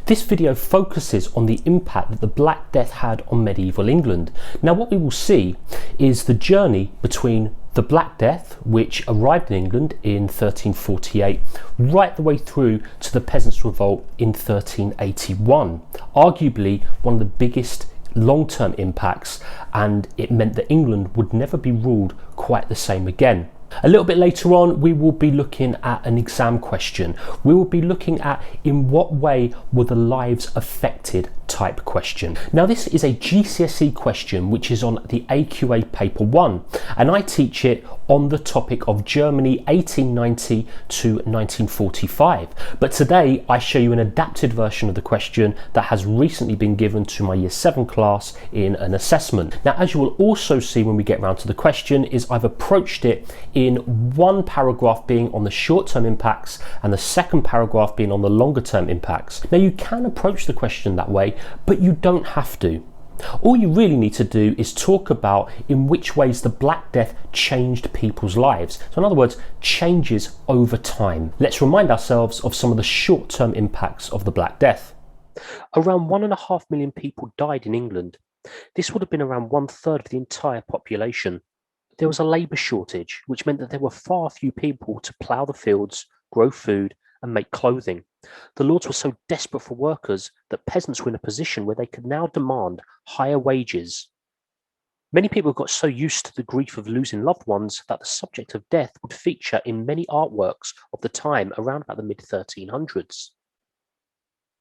This video focuses on the impact that the Black Death had on medieval England. Now what we will see is the journey between the Black Death, which arrived in England in 1348, right the way through to the Peasants Revolt in 1381. Arguably one of the biggest long-term impacts, and it meant that England would never be ruled quite the same again. A little bit later on, we will be looking at an exam question. We will be looking at in what way were the lives affected type question. Now this is a GCSE question which is on the AQA paper 1, and I teach it on the topic of Germany 1890 to 1945. But today I show you an adapted version of the question that has recently been given to my year 7 class in an assessment. Now as you will also see when we get round to the question is I've approached it in one paragraph being on the short-term impacts and the second paragraph being on the longer-term impacts. Now you can approach the question that way, but you don't have to. All you really need to do is talk about in which ways the Black Death changed people's lives. So in other words, changes over time. Let's remind ourselves of some of the short-term impacts of the Black Death. Around 1.5 million people died in England. This would have been around 1/3 of the entire population. There was a labour shortage, which meant that there were far few people to plough the fields, grow food and make clothing. The lords were so desperate for workers that peasants were in a position where they could now demand higher wages. Many people got so used to the grief of losing loved ones that the subject of death would feature in many artworks of the time around about the mid-1300s.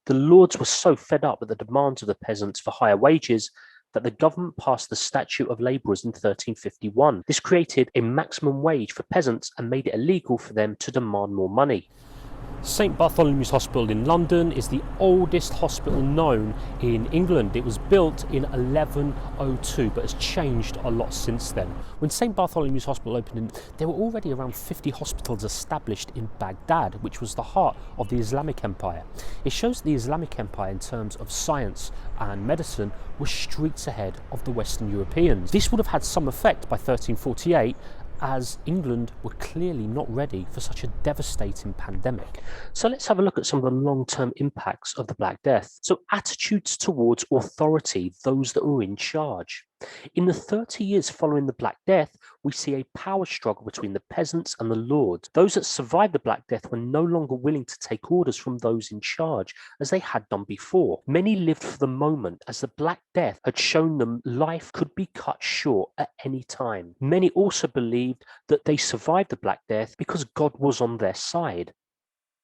The lords were so fed up with the demands of the peasants for higher wages that the government passed the Statute of Labourers in 1351. This created a maximum wage for peasants and made it illegal for them to demand more money. St Bartholomew's Hospital in London is the oldest hospital known in England. It was built in 1102 but has changed a lot since then. When St Bartholomew's Hospital opened, there were already around 50 hospitals established in Baghdad, which was the heart of the Islamic Empire. It shows the Islamic Empire in terms of science and medicine was streets ahead of the Western Europeans. This would have had some effect by 1348, as England were clearly not ready for such a devastating pandemic. So let's have a look at some of the long-term impacts of the Black Death. So attitudes towards authority, those that were in charge. In the 30 years following the Black Death, we see a power struggle between the peasants and the lords. Those that survived the Black Death were no longer willing to take orders from those in charge, as they had done before. Many lived for the moment, as the Black Death had shown them life could be cut short at any time. Many also believed that they survived the Black Death because God was on their side.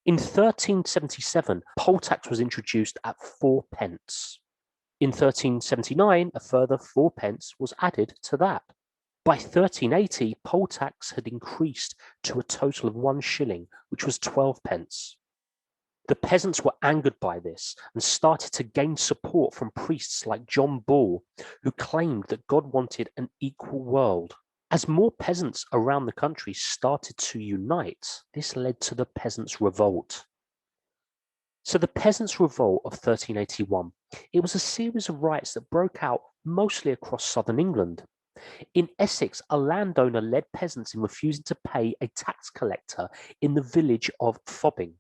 In 1377, poll tax was introduced at 4p. In 1379, a further 4p was added to that. By 1380, poll tax had increased to a total of 1 shilling, which was 12p. The peasants were angered by this and started to gain support from priests like John Ball, who claimed that God wanted an equal world. As more peasants around the country started to unite, this led to the Peasants Revolt. So the Peasants' Revolt of 1381, it was a series of riots that broke out mostly across southern England. In Essex, a landowner led peasants in refusing to pay a tax collector in the village of Fobbing.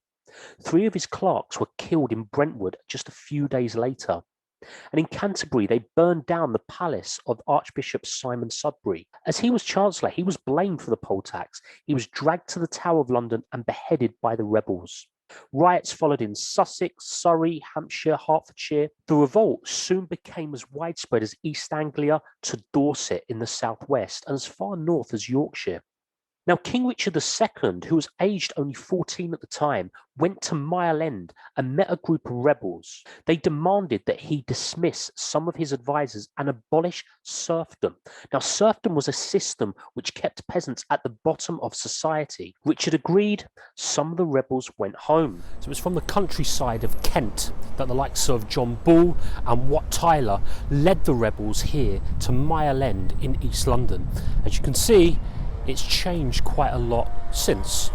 3 of his clerks were killed in Brentwood just a few days later. And in Canterbury, they burned down the palace of Archbishop Simon Sudbury. As he was Chancellor, he was blamed for the poll tax. He was dragged to the Tower of London and beheaded by the rebels. Riots followed in Sussex, Surrey, Hampshire, Hertfordshire. The revolt soon became as widespread as East Anglia to Dorset in the southwest and as far north as Yorkshire. Now, King Richard II, who was aged only 14 at the time, went to Mile End and met a group of rebels. They demanded that he dismiss some of his advisors and abolish serfdom. Now, serfdom was a system which kept peasants at the bottom of society. Richard agreed. Some of the rebels went home. So it was from the countryside of Kent that the likes of John Ball and Wat Tyler led the rebels here to Mile End in East London. As you can see, it's changed quite a lot since.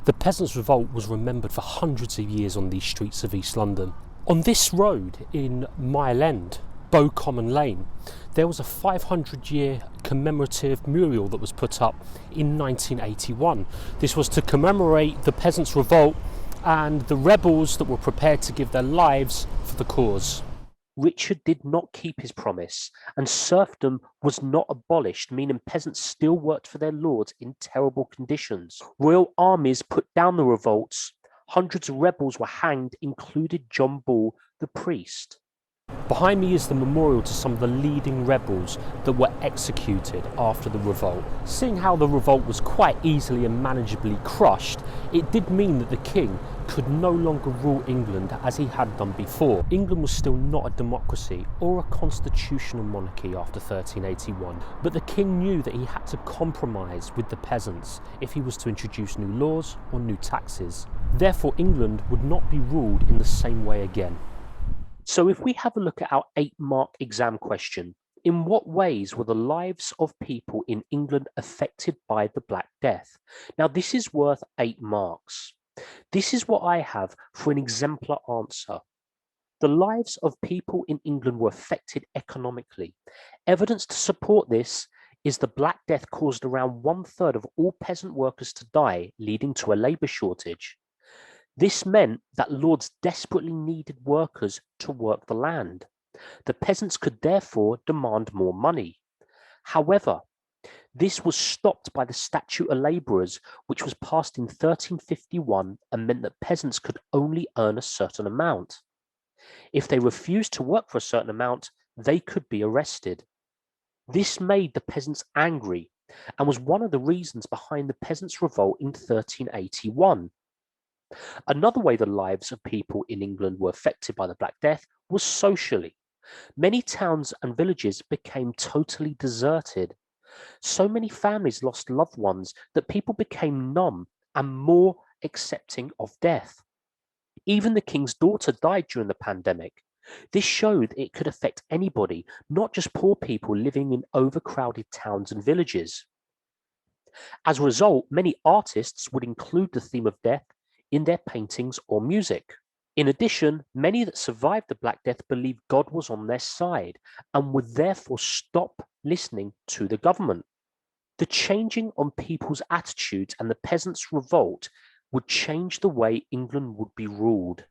The Peasants' Revolt was remembered for hundreds of years on these streets of East London. On this road in Mile End, Bow Common Lane, there was a 500-year commemorative mural that was put up in 1981. This was to commemorate the Peasants Revolt and the rebels that were prepared to give their lives for the cause. Richard did not keep his promise, and serfdom was not abolished, meaning peasants still worked for their lords in terrible conditions. Royal armies put down the revolts. Hundreds of rebels were hanged, including John Ball, the priest. Behind me is the memorial to some of the leading rebels that were executed after the revolt. Seeing how the revolt was quite easily and manageably crushed, it did mean that the king could no longer rule England as he had done before. England was still not a democracy or a constitutional monarchy after 1381, but the king knew that he had to compromise with the peasants if he was to introduce new laws or new taxes. Therefore, England would not be ruled in the same way again. So if we have a look at our 8-mark exam question, in what ways were the lives of people in England affected by the Black Death? Now this is worth 8 marks. This is what I have for an exemplar answer. The lives of people in England were affected economically. Evidence to support this is the Black Death caused around 1/3 of all peasant workers to die, leading to a labour shortage. This meant that lords desperately needed workers to work the land. The peasants could therefore demand more money. However, this was stopped by the Statute of Labourers, which was passed in 1351 and meant that peasants could only earn a certain amount. If they refused to work for a certain amount, they could be arrested. This made the peasants angry and was one of the reasons behind the Peasants' Revolt in 1381. Another way the lives of people in England were affected by the Black Death was socially. Many towns and villages became totally deserted. So many families lost loved ones that people became numb and more accepting of death. Even the king's daughter died during the pandemic. This showed it could affect anybody, not just poor people living in overcrowded towns and villages. As a result, many artists would include the theme of death in their paintings or music. In addition, many that survived the Black Death believed God was on their side and would therefore stop listening to the government. The changing on people's attitudes and the Peasants' Revolt would change the way England would be ruled.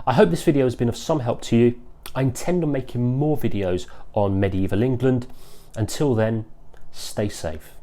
I hope this video has been of some help to you. I intend on making more videos on medieval England. Until then, stay safe.